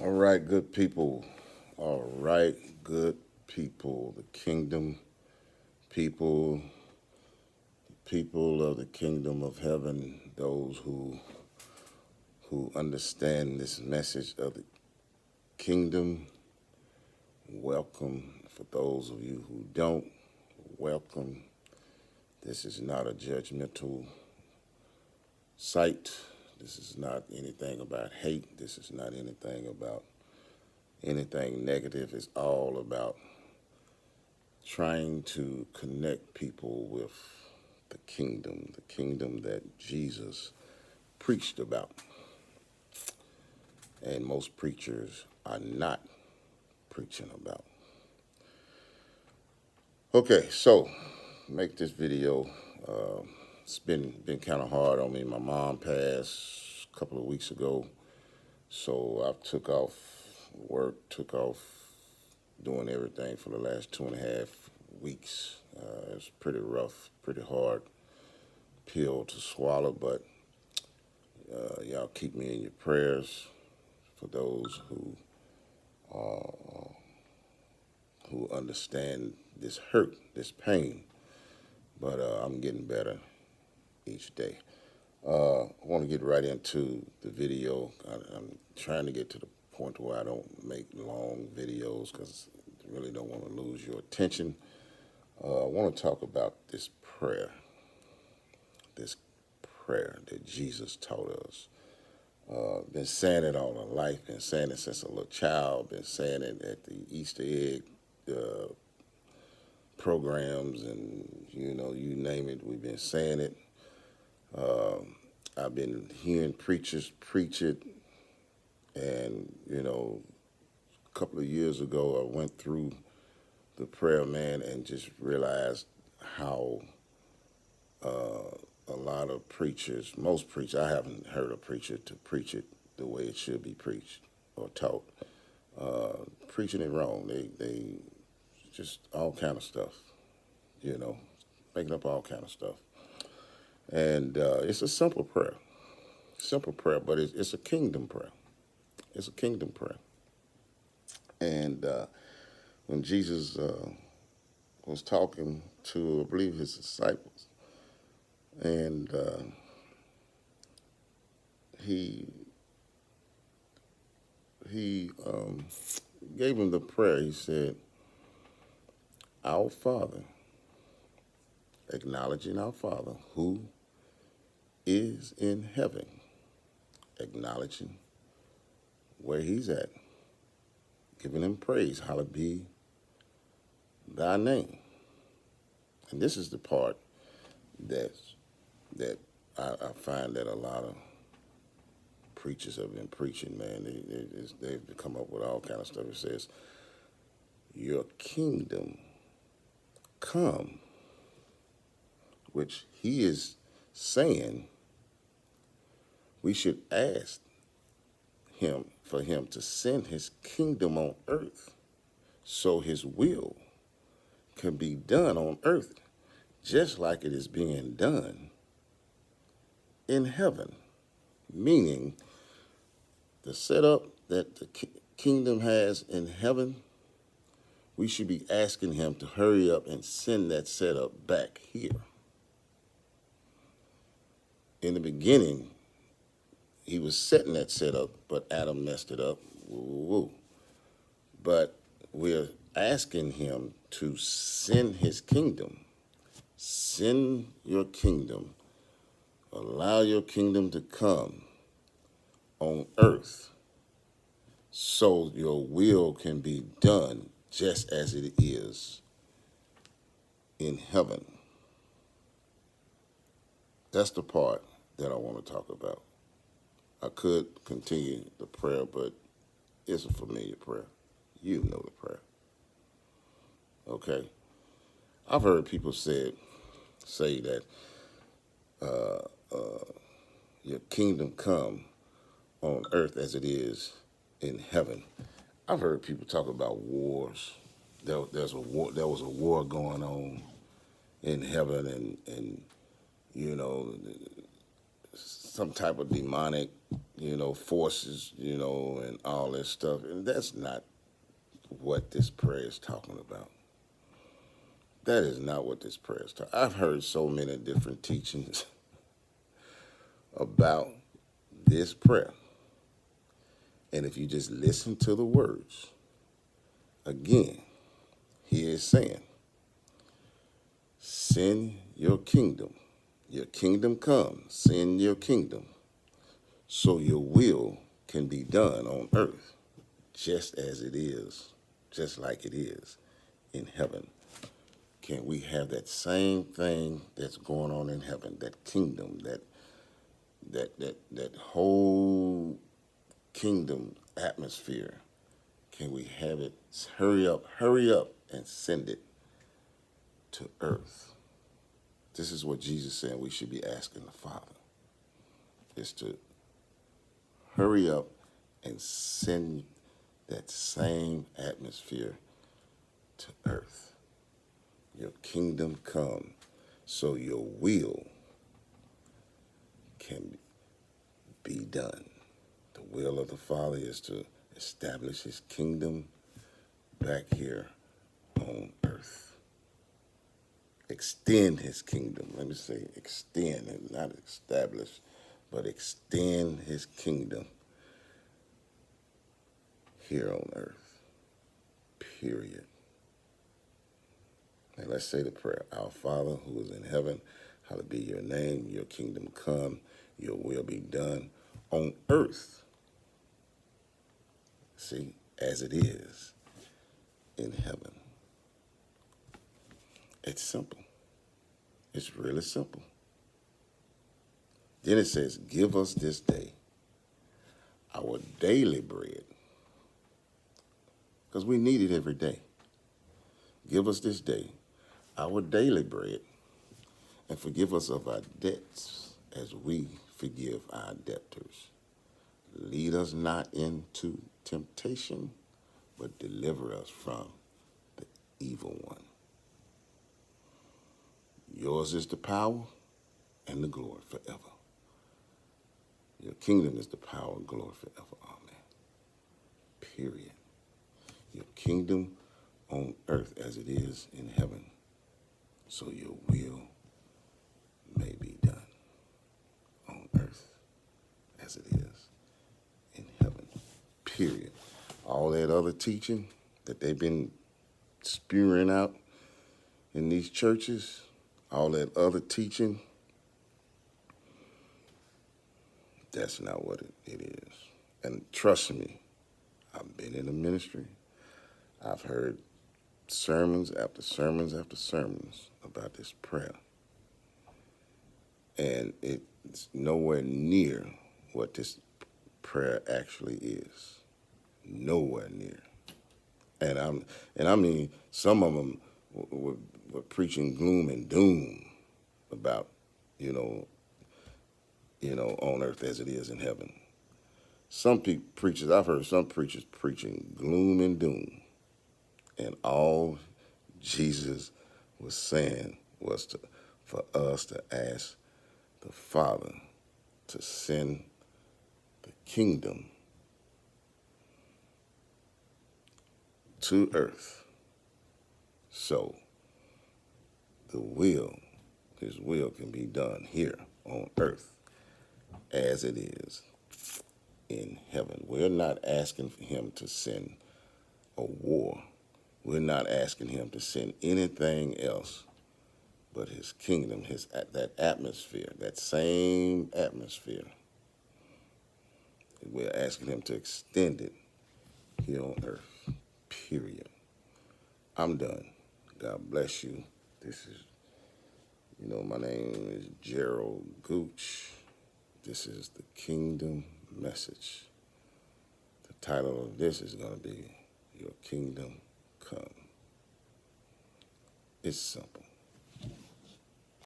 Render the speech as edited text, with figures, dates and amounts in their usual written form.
All right, good people. All right, good people. The kingdom people, people of the kingdom of heaven, those who understand this message of the kingdom, welcome. For those of you who don't, welcome. This is not a judgmental site. This is not anything about hate. This is not anything about anything negative. It's all about trying to connect people with the kingdom that Jesus preached about. And most preachers are not preaching about. Okay, so make this video. It's been kind of hard on me. My mom passed a couple of weeks ago, so I took off work, took off doing everything for the last 2.5 weeks. It's pretty rough, pretty hard pill to swallow, but y'all keep me in your prayers for those who understand this hurt, this pain. But I'm getting better each day. I want to get right into the video. I'm trying to get to the point where I don't make long videos because I really don't want to lose your attention. I want to talk about this prayer that Jesus taught us. Been saying it all my life, been saying it since a little child, been saying it at the Easter egg programs and, you name it, we've been saying it. I've been hearing preachers preach it, and, a couple of years ago I went through the prayer, man, and just realized how a lot of preachers, most preachers, I haven't heard a preacher to preach it the way it should be preached or taught. Preaching it wrong. They just all kind of stuff, making up all kind of stuff. And it's a simple prayer, but it's a kingdom prayer. It's a kingdom prayer. And when Jesus was talking to, I believe, his disciples, and he gave him the prayer. He said, "Our Father," acknowledging our Father who is in heaven, acknowledging where he's at, giving him praise. Hallowed be thy name. And this is the part that I find that a lot of preachers have been preaching, man. They've come up with all kind of stuff. It says, your kingdom come, which he is saying we should ask him for him to send his kingdom on earth so his will can be done on earth just like it is being done in heaven. Meaning the setup that the kingdom has in heaven, we should be asking him to hurry up and send that setup back here. In the beginning, he was setting that setup, but Adam messed it up. Woo-woo-woo. But we're asking him to send his kingdom. Send your kingdom. Allow your kingdom to come on earth so your will can be done just as it is in heaven. That's the part that I want to talk about. I could continue the prayer, but it's a familiar prayer. You know the prayer. Okay? I've heard people say that your kingdom come on earth as it is in heaven. I've heard people talk about wars. There was a war going on in heaven, and some type of demonic forces, and all that stuff. And that's not what this prayer is talking about. That is not what this prayer is talking. I've heard so many different teachings about this prayer. And if you just listen to the words, again, he is saying, send your kingdom come, send your kingdom, so your will can be done on earth, just like it is in heaven. Can we have that same thing that's going on in heaven, that kingdom, that whole kingdom atmosphere? Can we have it? Hurry up and send it to earth. This is what Jesus said we should be asking the Father, is to hurry up and send that same atmosphere to earth. Your kingdom come, so your will can be done. The will of the Father is to establish his kingdom back here on earth. Extend his kingdom. Let me say extend, and not establish, but extend his kingdom here on earth. Period. Now let's say the prayer. Our Father who is in heaven, hallowed be your name, your kingdom come, your will be done on earth. See, as it is in heaven. It's simple. It's really simple. Then it says, give us this day our daily bread, because we need it every day. Give us this day our daily bread, and forgive us of our debts as we forgive our debtors. Lead us not into temptation, but deliver us from the evil one. Yours is the power and the glory forever. Your kingdom is the power and glory forever. Amen. Period. Your kingdom on earth as it is in heaven, so your will may be done on earth as it is in heaven. Period. All that other teaching that they've been spewing out in these churches, all that other teaching, that's not what it is. And trust me, I've been in the ministry. I've heard sermons after sermons after sermons about this prayer. And it's nowhere near what this prayer actually is. Nowhere near. And I mean, some of them were preaching gloom and doom about, on earth as it is in heaven. I've heard some preachers preaching gloom and doom, and all Jesus was saying was for us to ask the Father to send the kingdom to earth, so his will can be done here on earth as it is in heaven. We're not asking for him to send a war. We're not asking him to send anything else but his kingdom, that atmosphere, that same atmosphere. We're asking him to extend it here on earth. Period. I'm done. God bless you. This is, my name is Gerald Gooch. This is the Kingdom Message. The title of this is going to be Your Kingdom Come. It's simple.